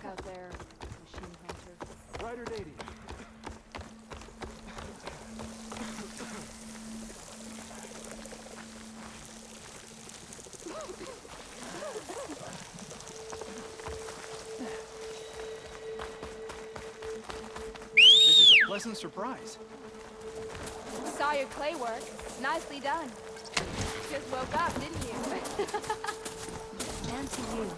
out there, machine hunter. Rider dating. This is a pleasant surprise. Saw your clay work. Nicely done. Just woke up, didn't you? And to you.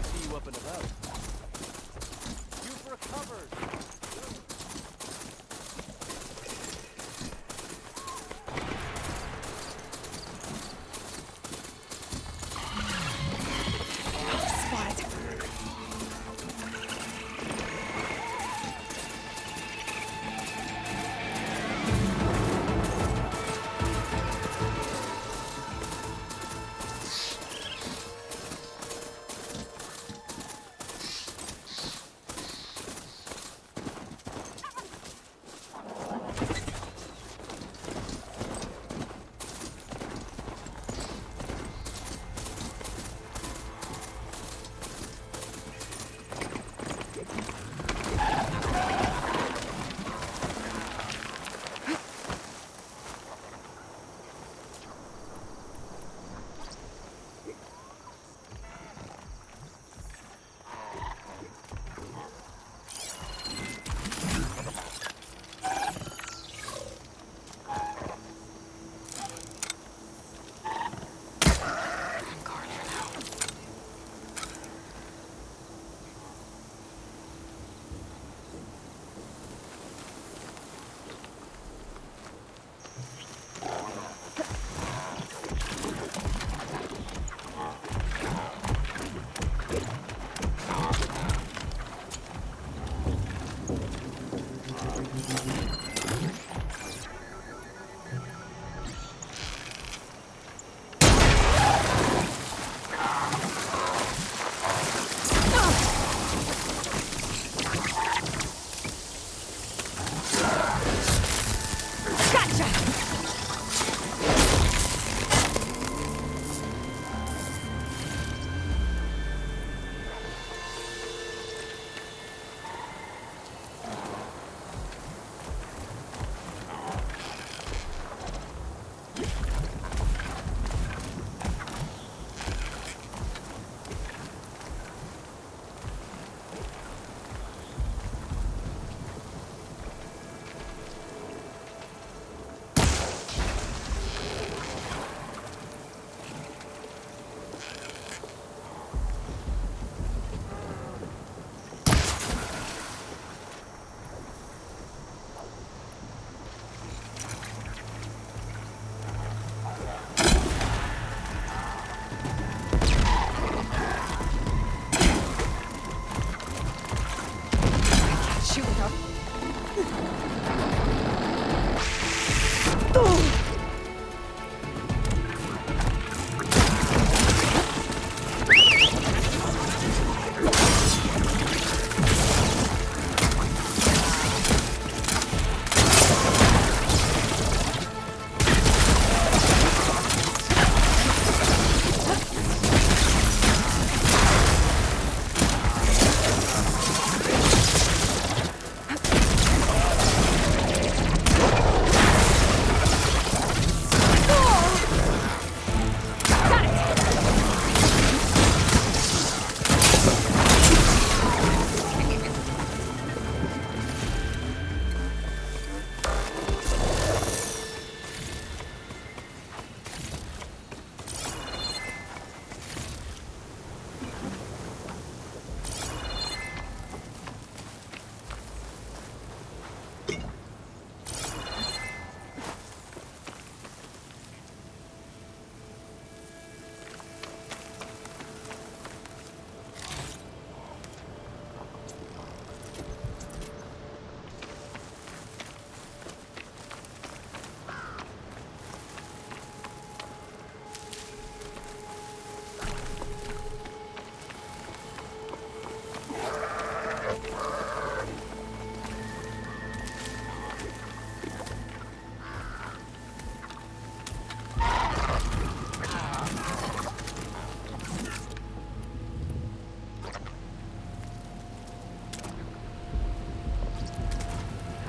See you up and about. You recovered.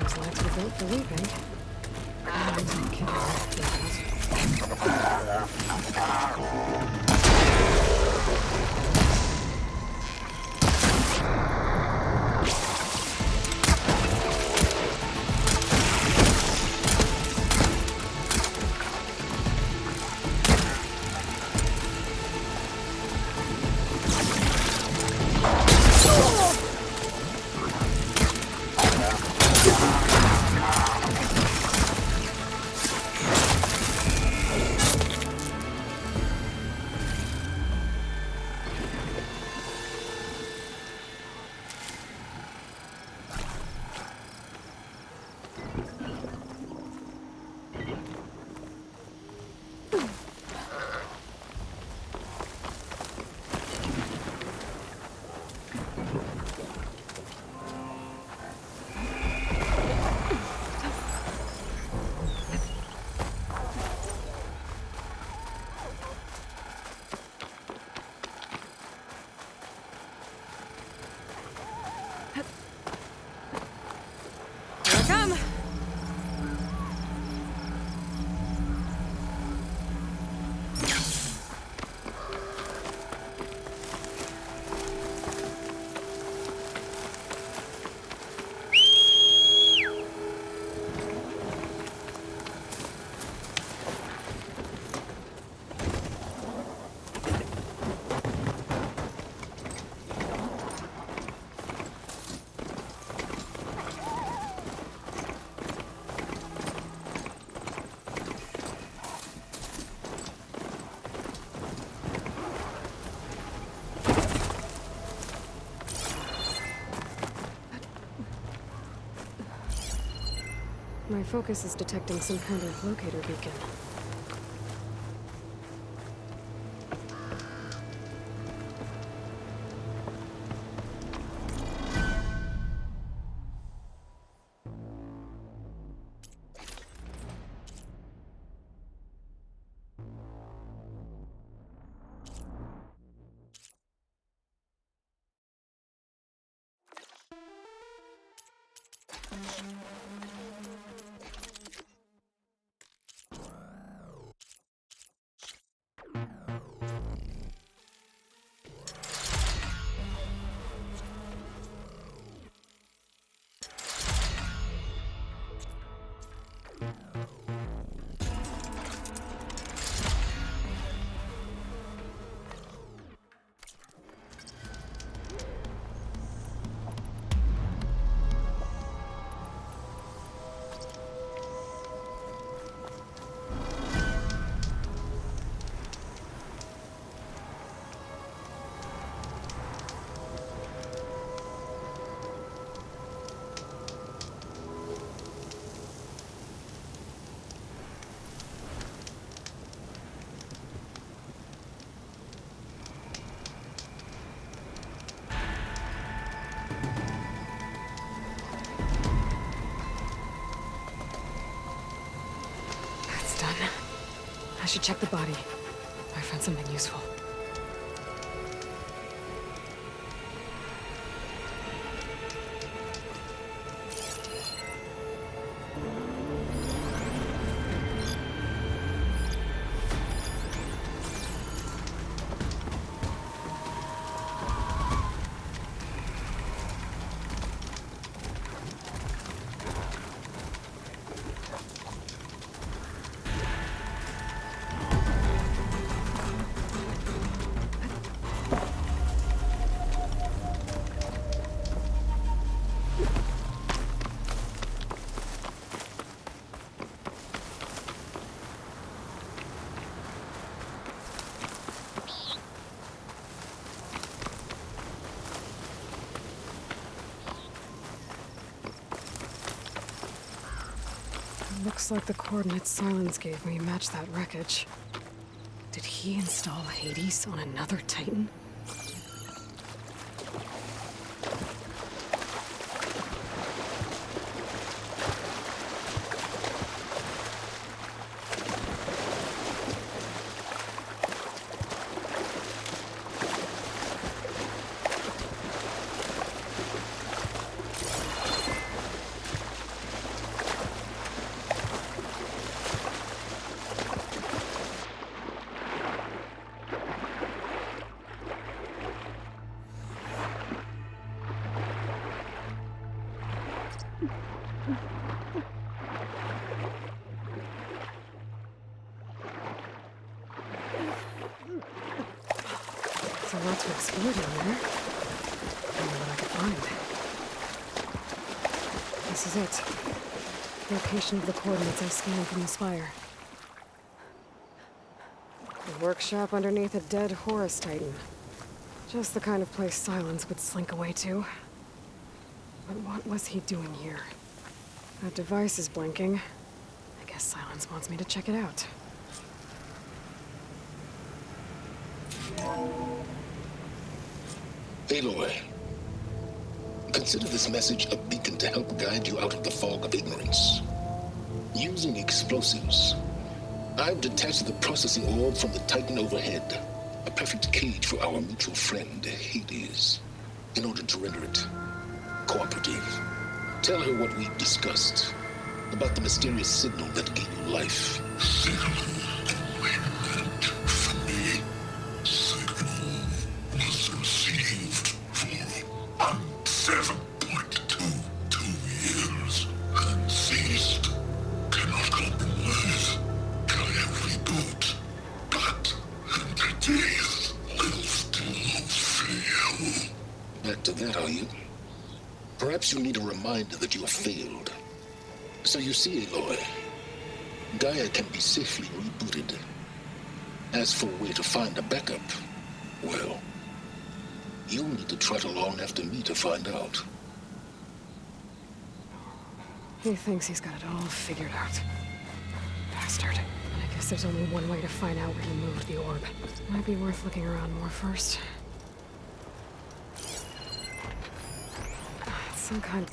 Those legs were built for leaping. And kicking. My focus is detecting some kind of locator beacon. I should check the body. I found something useful. Looks like the coordinates Sylens gave me match that wreckage. Did he install Hades on another Titan? There's a lot to explore down there. I wonder what I could find. This is it. Location of the coordinates I scanned from the spire. The workshop underneath a dead Horus Titan. Just the kind of place Sylens would slink away to. But what was he doing here? That device is blinking. I guess Sylens wants me to check it out. Aloy, consider this message a beacon to help guide you out of the fog of ignorance. Using explosives, I've detached the processing orb from the Titan overhead, a perfect cage for our mutual friend, Hades, in order to render it cooperative. Tell her what we've discussed about the mysterious signal that gave you life. Back to that, are you? Perhaps you need a reminder that you have failed. So you see, Aloy, Gaia can be safely rebooted. As for where to find a backup, well, you'll need to trot along after me to find out. He thinks he's got it all figured out. Bastard. I guess there's only one way to find out where he moved the orb. Might be worth looking around more first. It's some kind...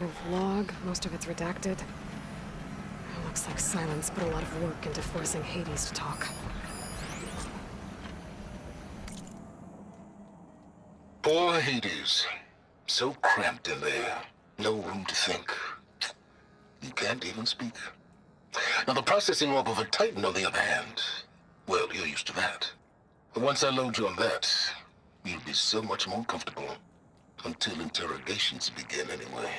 A log, most of it's redacted. Looks like Sylens put a lot of work into forcing Hades to talk. Poor Hades. So cramped in there. No room to think. He can't even speak. Now the processing orb of a Titan, on the other hand, well, you're used to that. But once I load you on that, you'll be so much more comfortable. Until interrogations begin, anyway.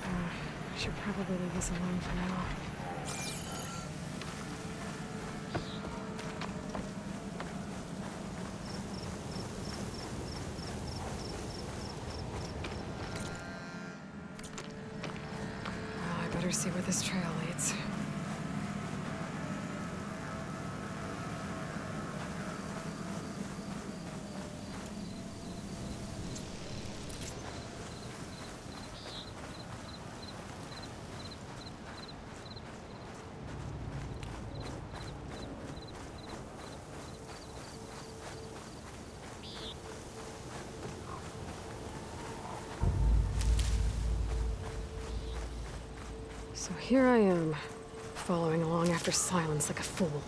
I should probably leave this alone for now. Well, I better see where this trail leads. So here I am, following along after Sylens like a fool.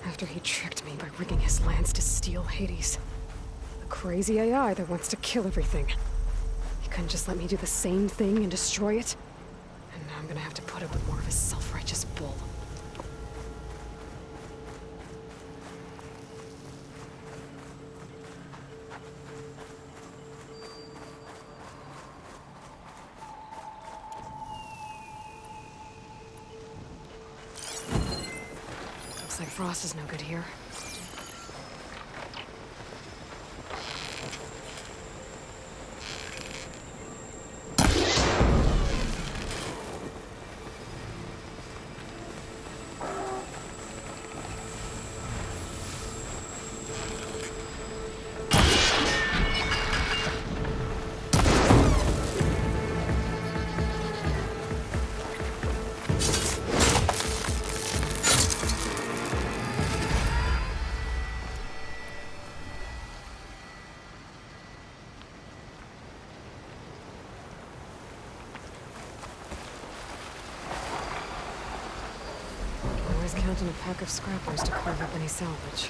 After he tricked me by rigging his lance to steal Hades. The crazy AI that wants to kill everything. He couldn't just let me do the same thing and destroy it? And now I'm gonna have to put up with more of his self-righteous bull. Looks like Frost is no good here. called in a pack of scrappers to carve up any salvage.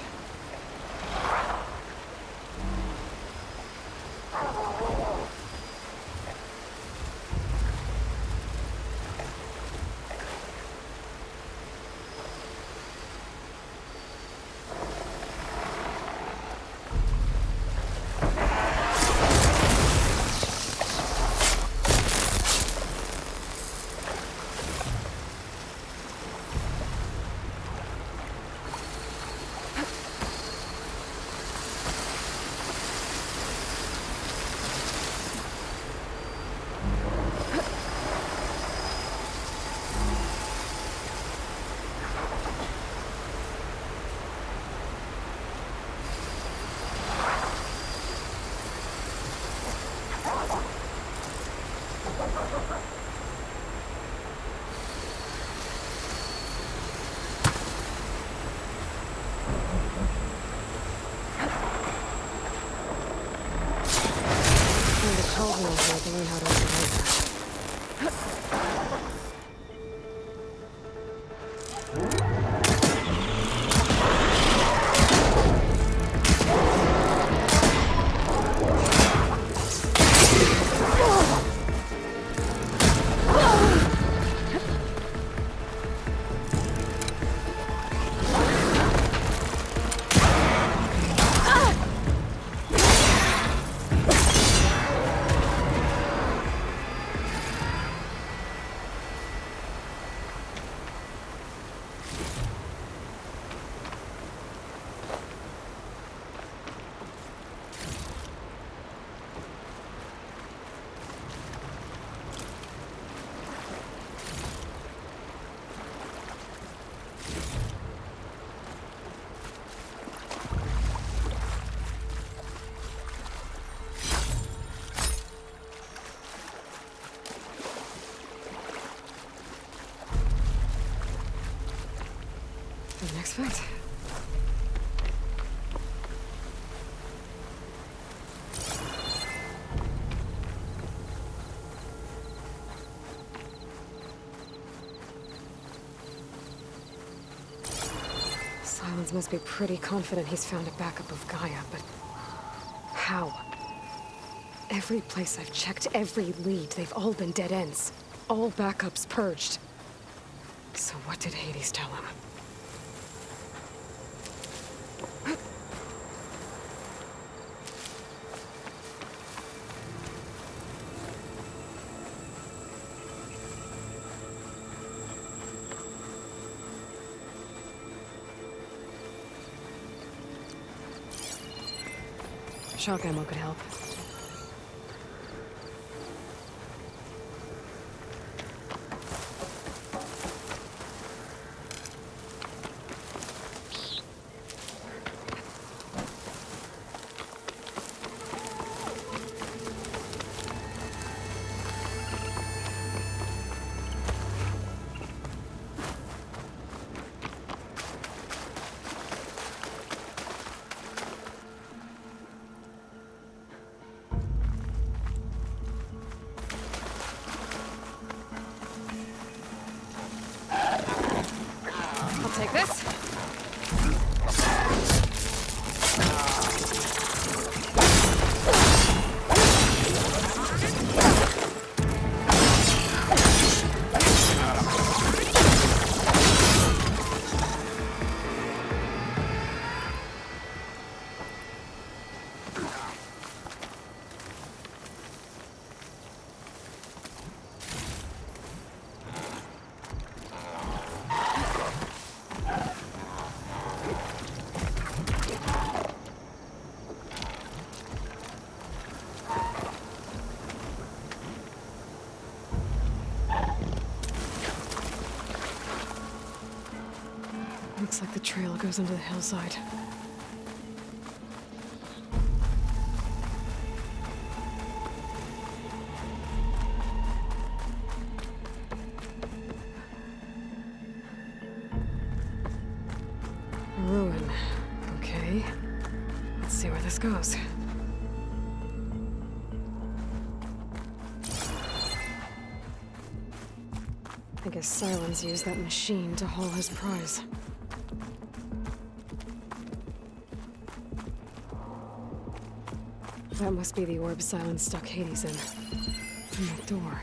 Cauldron over here to learn how to operate that. The next fight. Sylens must be pretty confident he's found a backup of Gaia, but how? Every place I've checked, every lead, they've all been dead ends. All backups purged. So what did Hades tell him? Shock ammo could help. Take this. Looks like the trail goes into the hillside. A ruin. Okay. Let's see where this goes. I guess Sylens used that machine to haul his prize. That must be the orb Sylens stuck Hades in. And that door.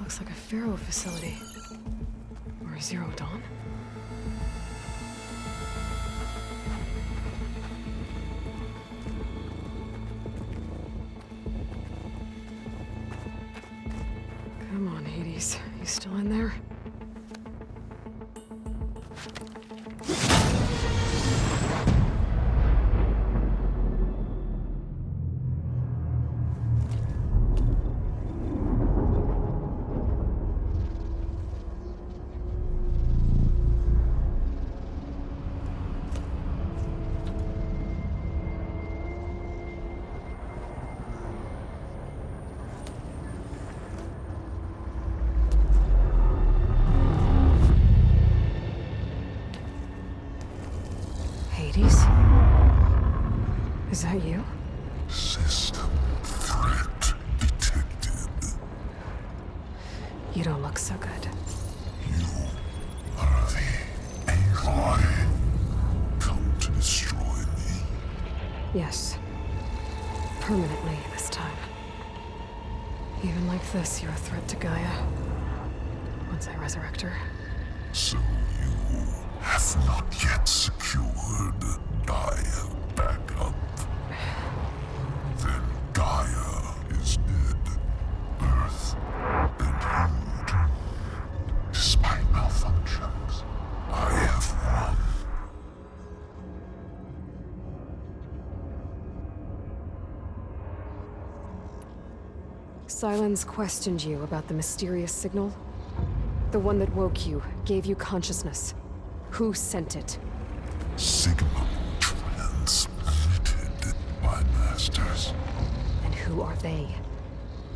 Looks like a Pharaoh facility. Or Zero Dawn? Come on, Hades. You still in there? Hades? Is that you? System threat detected. You don't look so good. You are the Aloy. Come to destroy me. Yes. Permanently this time. Even like this, you're a threat to Gaia. Once I resurrect her. So you have not yet secured Gaia back up. Then Gaia is dead. Earth and you doomed. Despite malfunctions, I have won. Sylens questioned you about the mysterious signal? The one that woke you, gave you consciousness. Who sent it? Signal transmitted by masters. And who are they?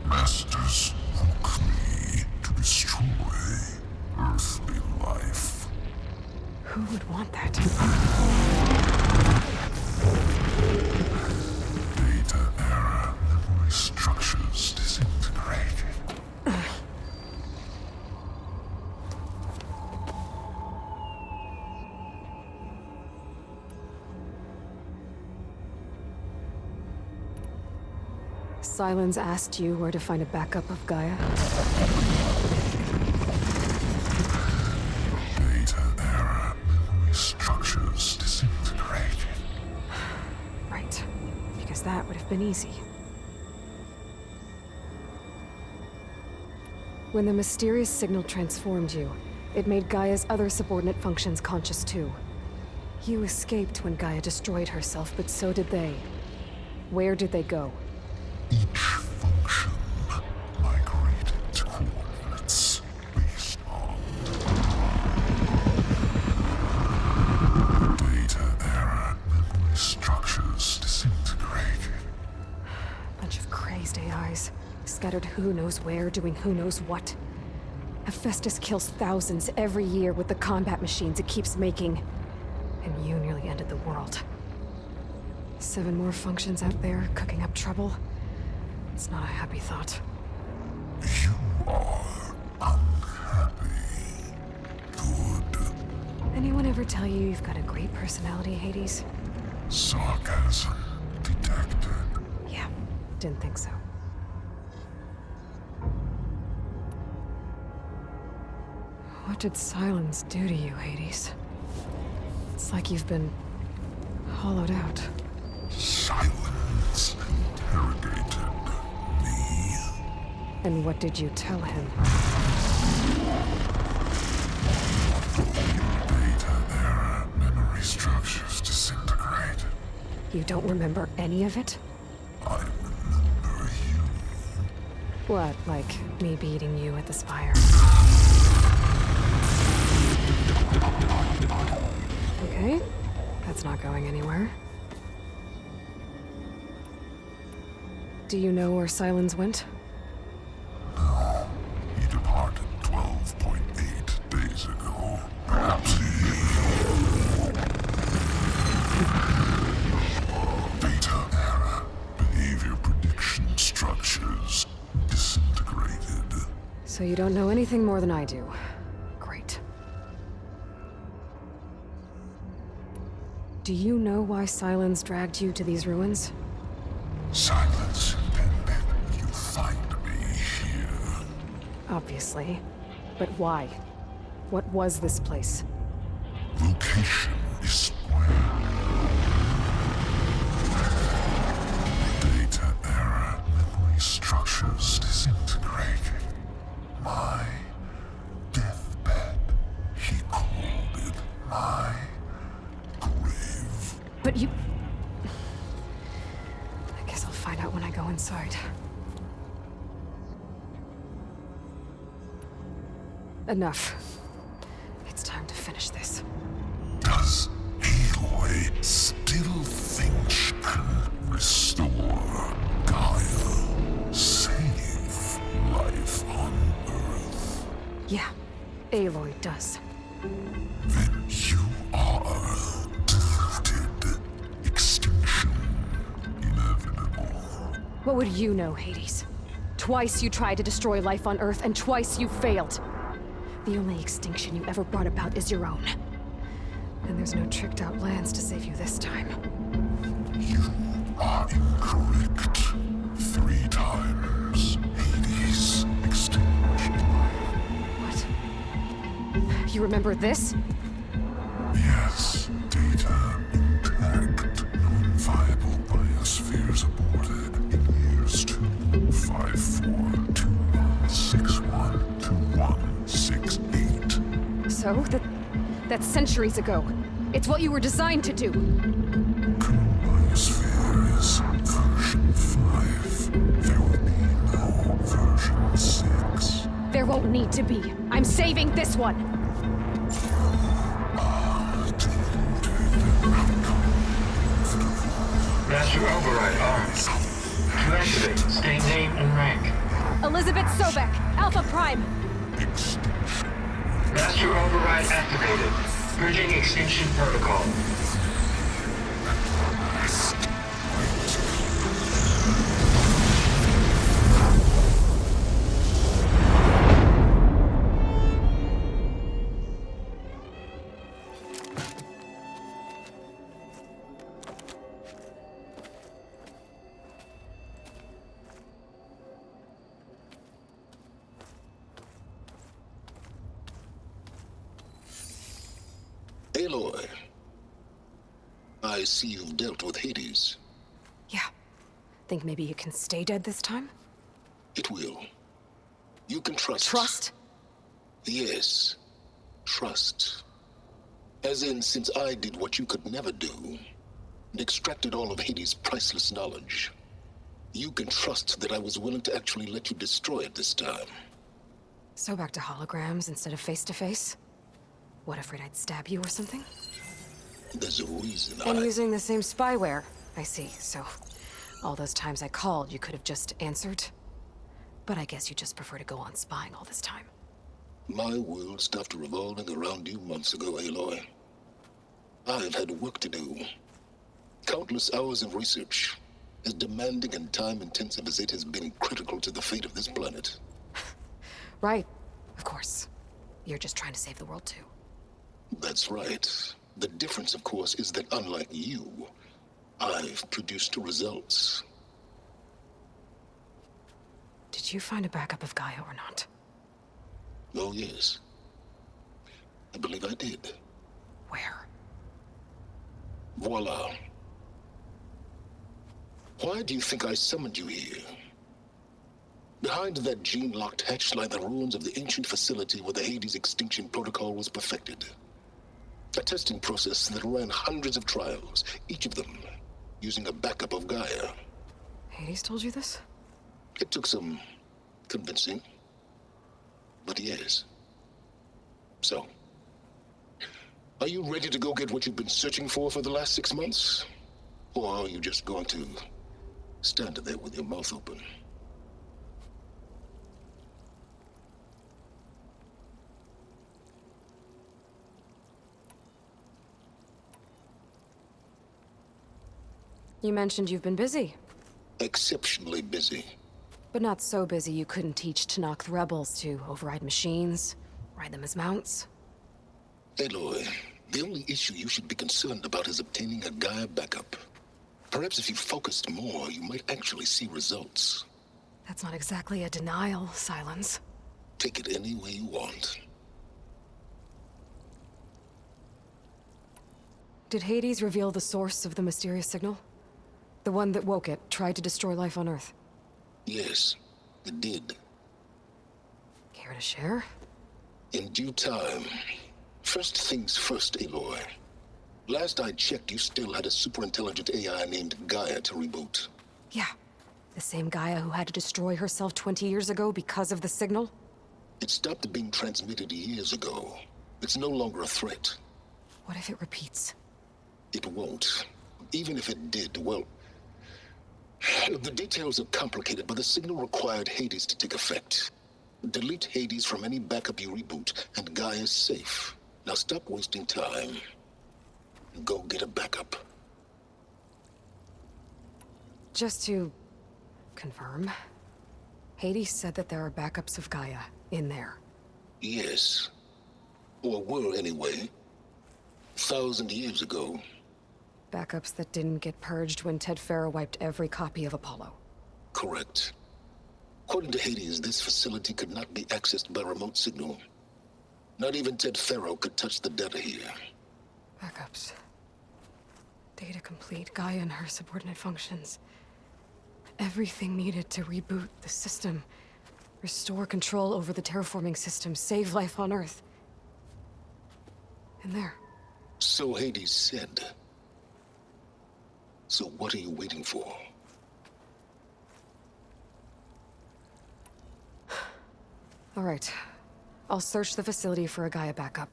Masters woke me to destroy earthly life. Who would want that? Data era memory structures disintegrated. Sylens asked you where to find a backup of Gaia? Data era memory structures disintegrated. Right. Because that would have been easy. When the mysterious signal transformed you, it made Gaia's other subordinate functions conscious too. You escaped when Gaia destroyed herself, but so did they. Where did they go? Each function migrated to coordinates based on data era memory structures disintegrated. Bunch of crazed AIs, scattered who knows where, doing who knows what. Hephaestus kills thousands every year with the combat machines it keeps making. And you nearly ended the world. 7 more functions out there, cooking up trouble. It's not a happy thought. You are unhappy. Good. Anyone ever tell you you've got a great personality, Hades? Sarcasm detected. Yeah, didn't think so. What did Sylens do to you, Hades? It's like you've been hollowed out. Silence interrogated me. And what did you tell him? Data era memory structures disintegrated. You don't remember any of it? I remember you. What, like me beating you at the spire? Okay, that's not going anywhere. Do you know where Sylens went? No, he departed 12.8 days ago. Perhaps he... Data era behavior prediction structures disintegrated. So you don't know anything more than I do. Great. Do you know why Sylens dragged you to these ruins? Silence intended you find me here. Obviously. But why? What was this place? Location is square. Data error. Memory structures disintegrating. My deathbed. He called it my grave. But you... I guess I'll find out when I go inside. Enough. It's time to finish this. Does Aloy still think she can restore Gaia? Save life on Earth? Yeah, Aloy does. Then you are deleted. Extinction inevitable. What would you know, Hades? Twice you tried to destroy life on Earth, and twice you failed. The only extinction you ever brought about is your own. And there's no tricked-out lands to save you this time. You are incorrect. 3 times. Hades extinguished life. What? You remember this? Yes, data intact. Non-viable biospheres aborted in years 254, 2161, 2168. So, that's centuries ago. It's what you were designed to do. Current biosphere is version 5. There will be no version 6. There won't need to be. I'm saving this one. Master override on. To activate, state name and rank. Elizabeth Sobek, Alpha Prime. Master override activated. Bridging extinction protocol. Aloy, I see you've dealt with Hades. Yeah. Think maybe you can stay dead this time? It will. You can trust. Trust? Yes. Trust. As in, since I did what you could never do, and extracted all of Hades' priceless knowledge, you can trust that I was willing to actually let you destroy it this time. So back to holograms instead of face-to-face? What, afraid I'd stab you or something? There's a reason And using the same spyware. I see, so... all those times I called, you could have just answered? But I guess you just prefer to go on spying all this time. My world stopped revolving around you months ago, Aloy. I've had work to do. Countless hours of research, as demanding and time-intensive as it has been critical to the fate of this planet. Right, of course. You're just trying to save the world too. That's right. The difference, of course, is that unlike you, I've produced results. Did you find a backup of Gaia or not? Oh, yes. I believe I did. Where? Voila. Why do you think I summoned you here? Behind that gene-locked hatch lie the ruins of the ancient facility where the Hades extinction protocol was perfected. A testing process that ran hundreds of trials, each of them using a backup of Gaia. Hades told you this? It took some convincing, but yes. So, are you ready to go get what you've been searching for the last 6 months? Or are you just going to stand there with your mouth open? You mentioned you've been busy. Exceptionally busy. But not so busy you couldn't teach Tanakh the rebels to override machines, ride them as mounts. Aloy, the only issue you should be concerned about is obtaining a Gaia backup. Perhaps if you focused more, you might actually see results. That's not exactly a denial, Sylens. Take it any way you want. Did Hades reveal the source of the mysterious signal? The one that woke it, tried to destroy life on Earth? Yes, it did. Care to share? In due time. First things first, Aloy. Last I checked, you still had a superintelligent AI named Gaia to reboot. Yeah. The same Gaia who had to destroy herself 20 years ago because of the signal? It stopped being transmitted years ago. It's no longer a threat. What if it repeats? It won't. Even if it did, well... The details are complicated, but the signal required Hades to take effect. Delete Hades from any backup you reboot, and Gaia's safe. Now stop wasting time. And go get a backup. Just to confirm, Hades said that there are backups of Gaia in there. Yes. Or were, anyway. 1,000 years ago. Backups that didn't get purged when Ted Farrow wiped every copy of Apollo. Correct. According to Hades, this facility could not be accessed by remote signal. Not even Ted Farrow could touch the data here. Backups. Data complete, Gaia and her subordinate functions. Everything needed to reboot the system. Restore control over the terraforming system, save life on Earth. And there. So Hades said. So what are you waiting for? All right. I'll search the facility for a Gaia backup.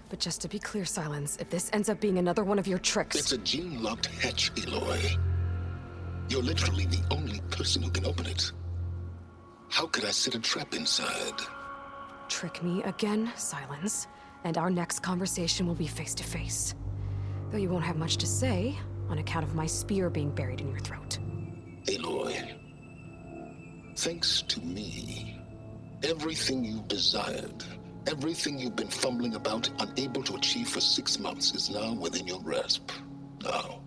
But just to be clear, Sylens, if this ends up being another one of your tricks... It's a gene-locked hatch, Aloy. You're literally the only person who can open it. How could I set a trap inside? Trick me again, Sylens, and our next conversation will be face-to-face. Though you won't have much to say, on account of my spear being buried in your throat. Aloy, thanks to me, everything you desired, everything you've been fumbling about, unable to achieve for 6 months, is now within your grasp. Now,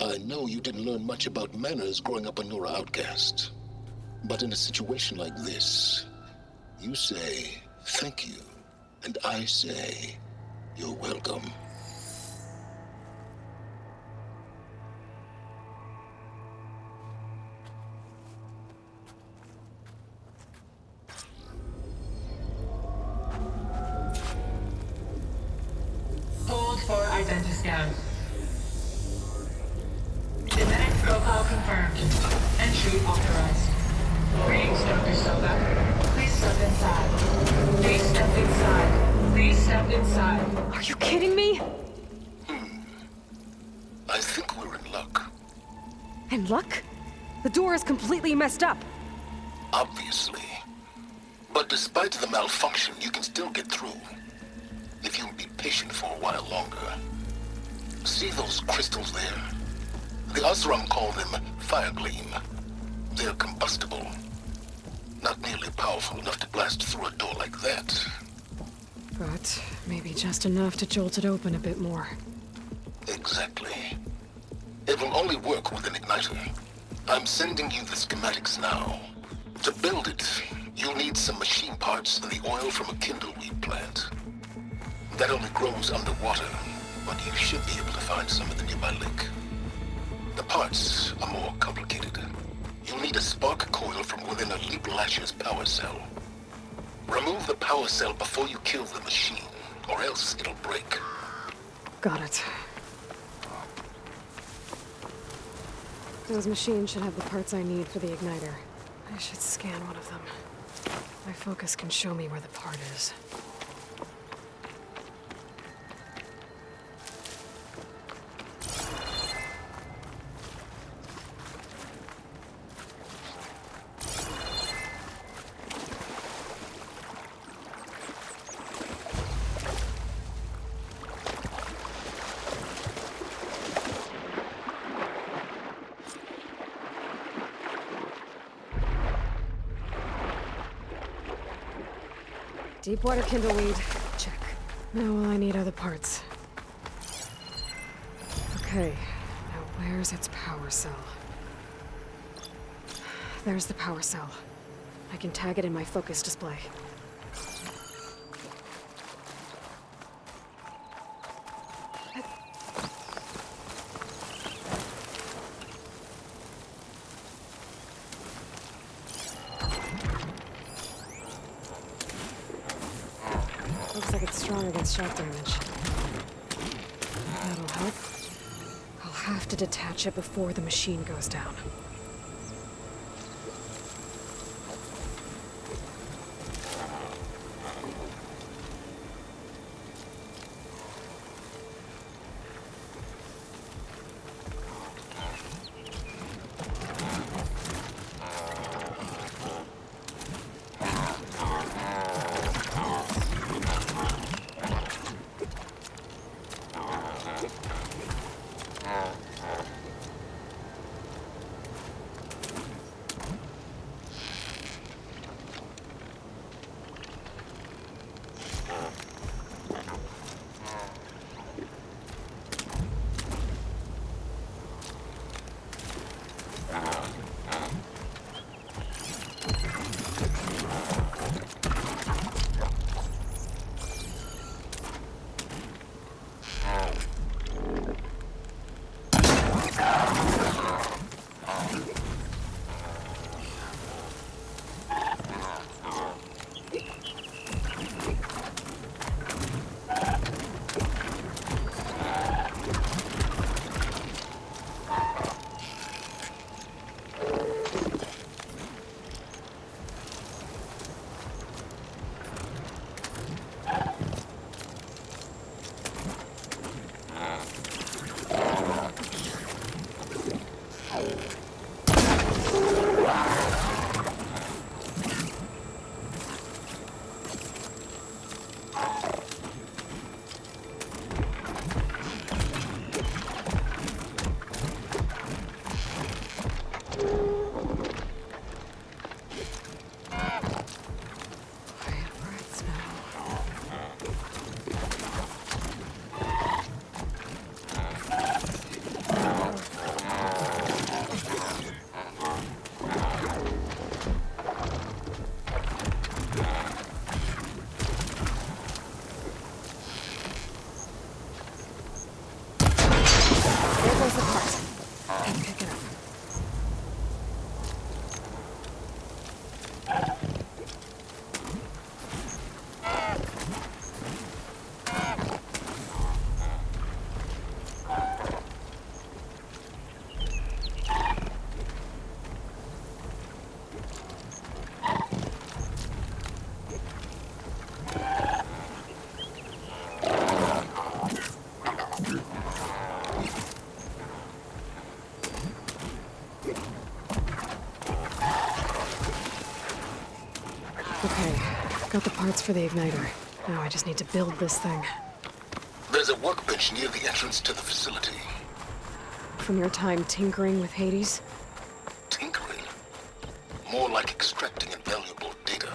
I know you didn't learn much about manners growing up a Nora outcast. But in a situation like this, you say, thank you, and I say, you're welcome. Hold for identity scan. Genetic profile confirmed. Entry authorized. Greetings, Dr. Soba. Please step inside. Please step inside. Please step inside. Are you kidding me? I think we're in luck. In luck? The door is completely messed up. Obviously. But despite the malfunction, you can still get through. If you'll be patient for a while longer. See those crystals there? The Osram call them fire gleam. They're combustible. Not nearly powerful enough to blast through a door like that. But maybe just enough to jolt it open a bit more. Exactly. It will only work with an igniter. I'm sending you the schematics now. To build it, you'll need some machine parts and the oil from a kindleweed plant. That only grows underwater, but you should be able to find some at the nearby lake. The parts are more complicated. You'll need a spark coil from within a Leap Lasher's power cell. Remove the power cell before you kill the machine, or else it'll break. Got it. Those machines should have the parts I need for the igniter. I should scan one of them. My focus can show me where the part is. Deepwater kindleweed. Check. Now all I need are the parts. Okay, Where's its power cell? There's the power cell. I can tag it in my focus display. Looks like it's strong against shock damage. That'll help. I'll have to detach it before the machine goes down. Okay, got the parts for the igniter. Now I just need to build this thing. There's a workbench near the entrance to the facility. From your time tinkering with Hades? Tinkering? More like extracting invaluable data.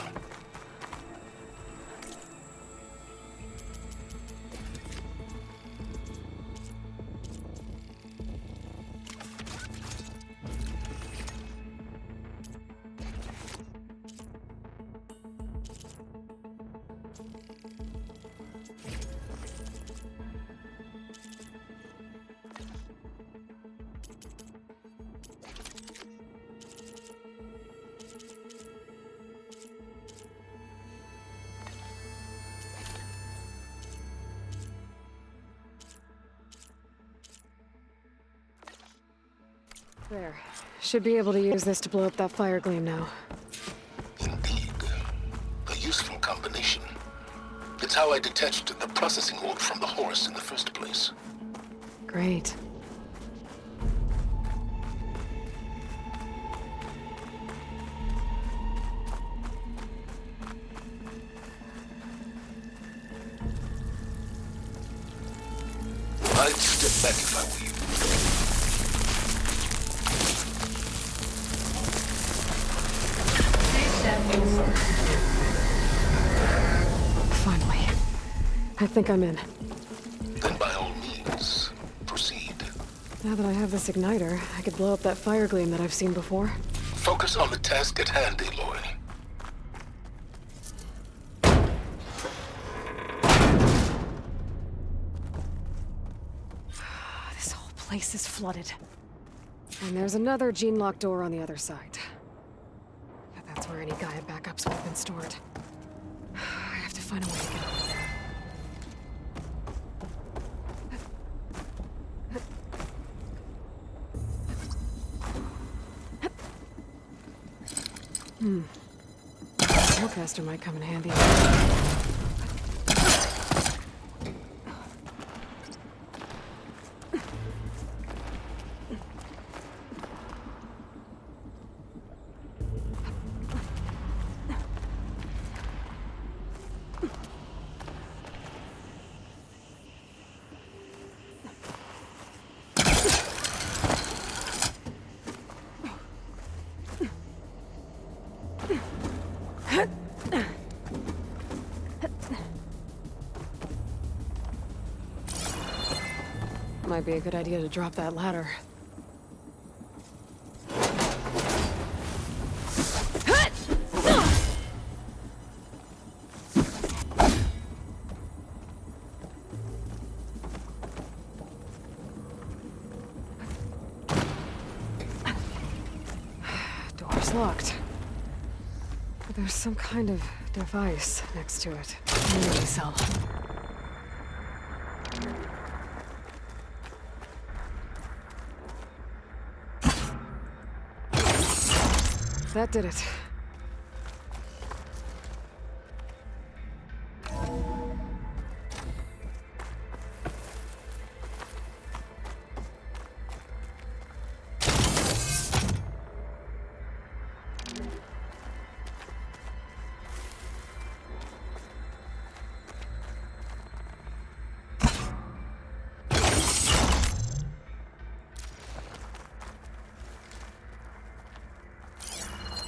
There. Should be able to use this to blow up that fire gleam now. Indeed. A useful combination. It's how I detached the processing orb from the horse in the first place. Great. I'd step back if I were you. Finally. I think I'm in. Then by all means, proceed. Now that I have this igniter, I could blow up that fire gleam that I've seen before. Focus on the task at hand, Aloy. This whole place is flooded. And there's another gene-locked door on the other side. But that's where any Gaia backups would have been stored. I have to find a way to get over there. Hellcaster might come in handy. Might be a good idea to drop that ladder. Door's locked. But there's some kind of device next to it. Energy cell. That did it.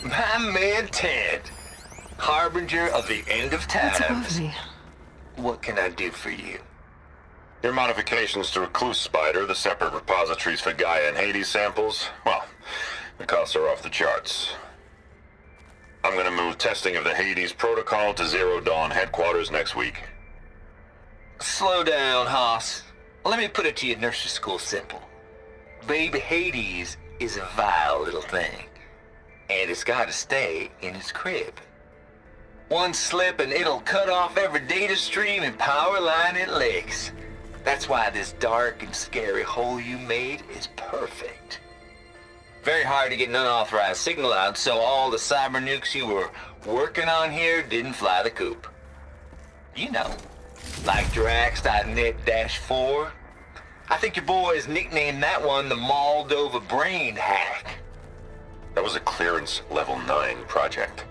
My man Ted, harbinger of the end of What's above times. me? What can I do for you? Your modifications to Recluse Spider, the separate repositories for Gaia and Hades samples, well, the costs are off the charts. I'm gonna move testing of the Hades protocol to Zero Dawn headquarters next week. Slow down, Hoss. Let me put it to you nursery school simple. Baby Hades is a vile little thing, and it's gotta stay in its crib. One slip and it'll cut off every data stream and power line it licks. That's why this dark and scary hole you made is perfect. Very hard to get an unauthorized signal out, so all the cyber nukes you were working on here didn't fly the coop. You know, like Drax.net-4. I think your boys nicknamed that one the Moldova Brain Hack. That was a clearance level 9 project.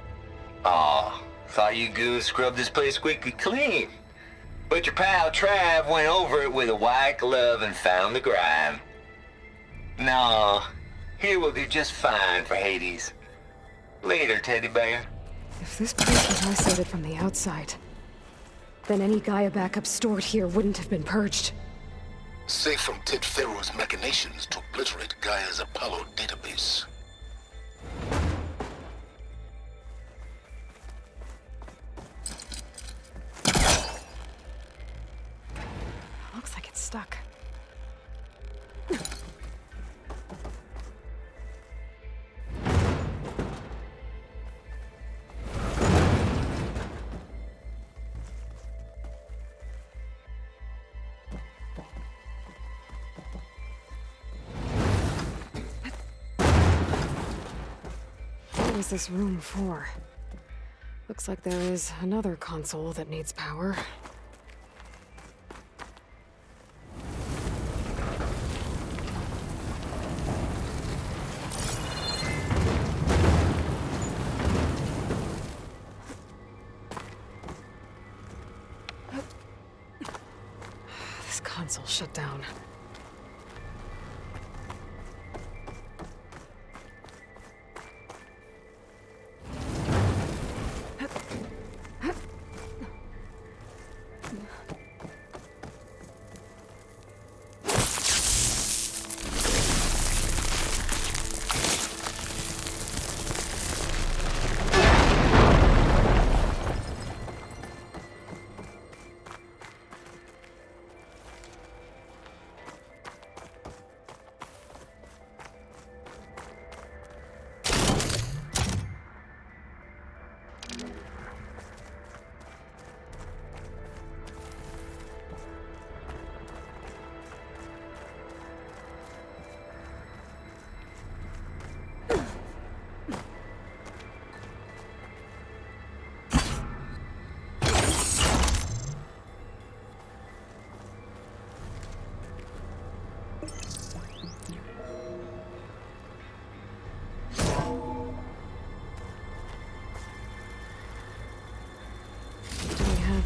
Aw, thought you goons scrubbed this place squeaky clean. But your pal Trav went over it with a white glove and found the grime. No, here will do just fine for Hades. Later, teddy bear. If this place was isolated from the outside, then any Gaia backup stored here wouldn't have been purged. Safe from Ted Pharaoh's machinations to obliterate Gaia's Apollo database. Looks like it's stuck. What was this room for? Looks like there is another console that needs power. This console shut down.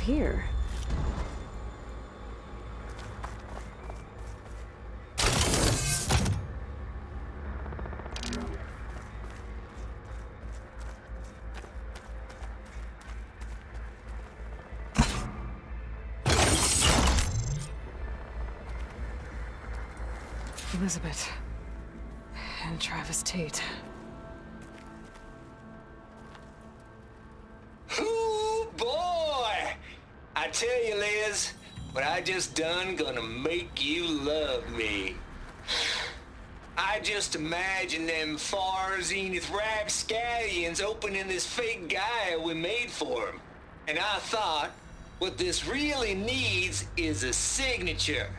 here? Elizabeth. And Travis Tate. Ooh, boy! I tell you, Liz, what I just done gonna make you love me. I just imagine them far zenith rapscallions opening this fake guy we made for him. And I thought, what this really needs is a signature.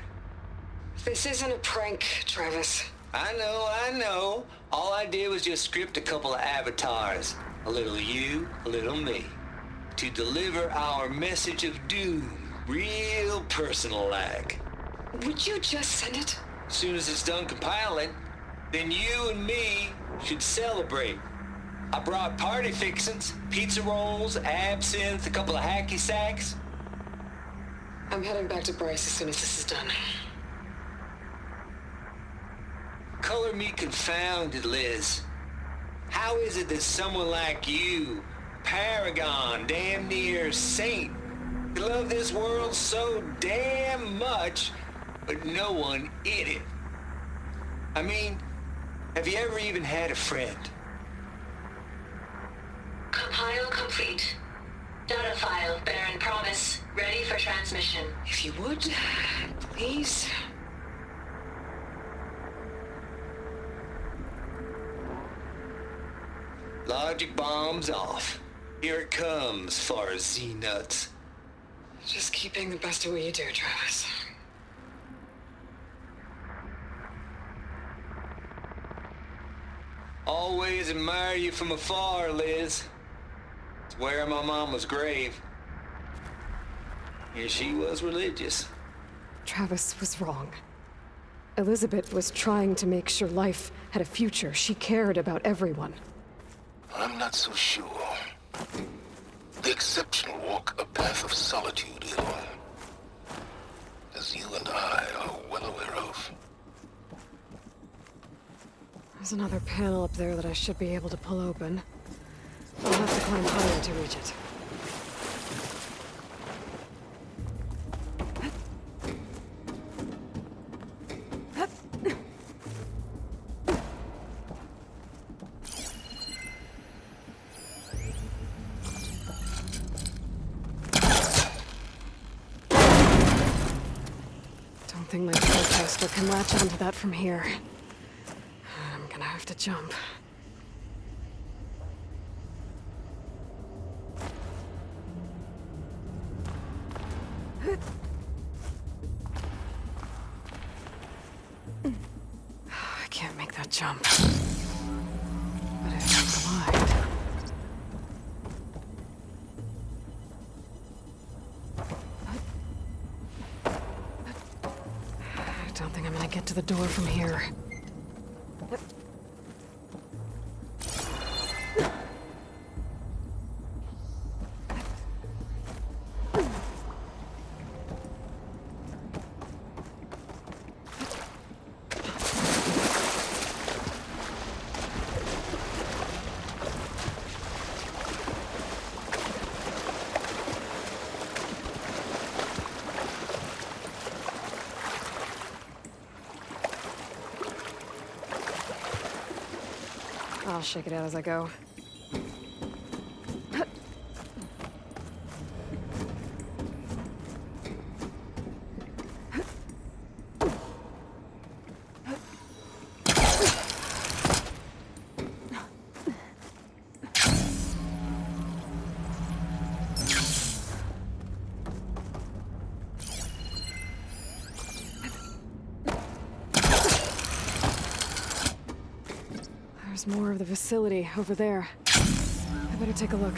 This isn't a prank, Travis. I know. All I did was just script a couple of avatars. A little you, a little me. To deliver our message of doom, real personal-like. Would you just send it? As soon as it's done compiling, then you and me should celebrate. I brought party fixins, pizza rolls, absinthe, a couple of hacky sacks. I'm heading back to Bryce as soon as this is done. Color me confounded, Liz. How is it that someone like you, paragon, damn near saint, can love this world so damn much, but no one in it? I mean, have you ever even had a friend? Compile complete. Data file, Baron Promise, ready for transmission. If you would, please. Logic bomb's off. Here it comes, far as Z-nuts. Just keep being the best at what you do, Travis. Always admire you from afar, Liz. It's where my mama's grave. And she was religious. Travis was wrong. Elizabeth was trying to make sure life had a future. She cared about everyone. I'm not so sure. The exceptional walk a path of solitude, Elon. As you and I are well aware of. There's another panel up there that I should be able to pull open. I'll have to climb higher to reach it. I don't think my protester can latch onto that from here. I'm gonna have to jump. I can't make that jump. But I can glide. I don't think I'm gonna get to the door from here. I'll shake it out as I go. There's more of the facility over there. I better take a look.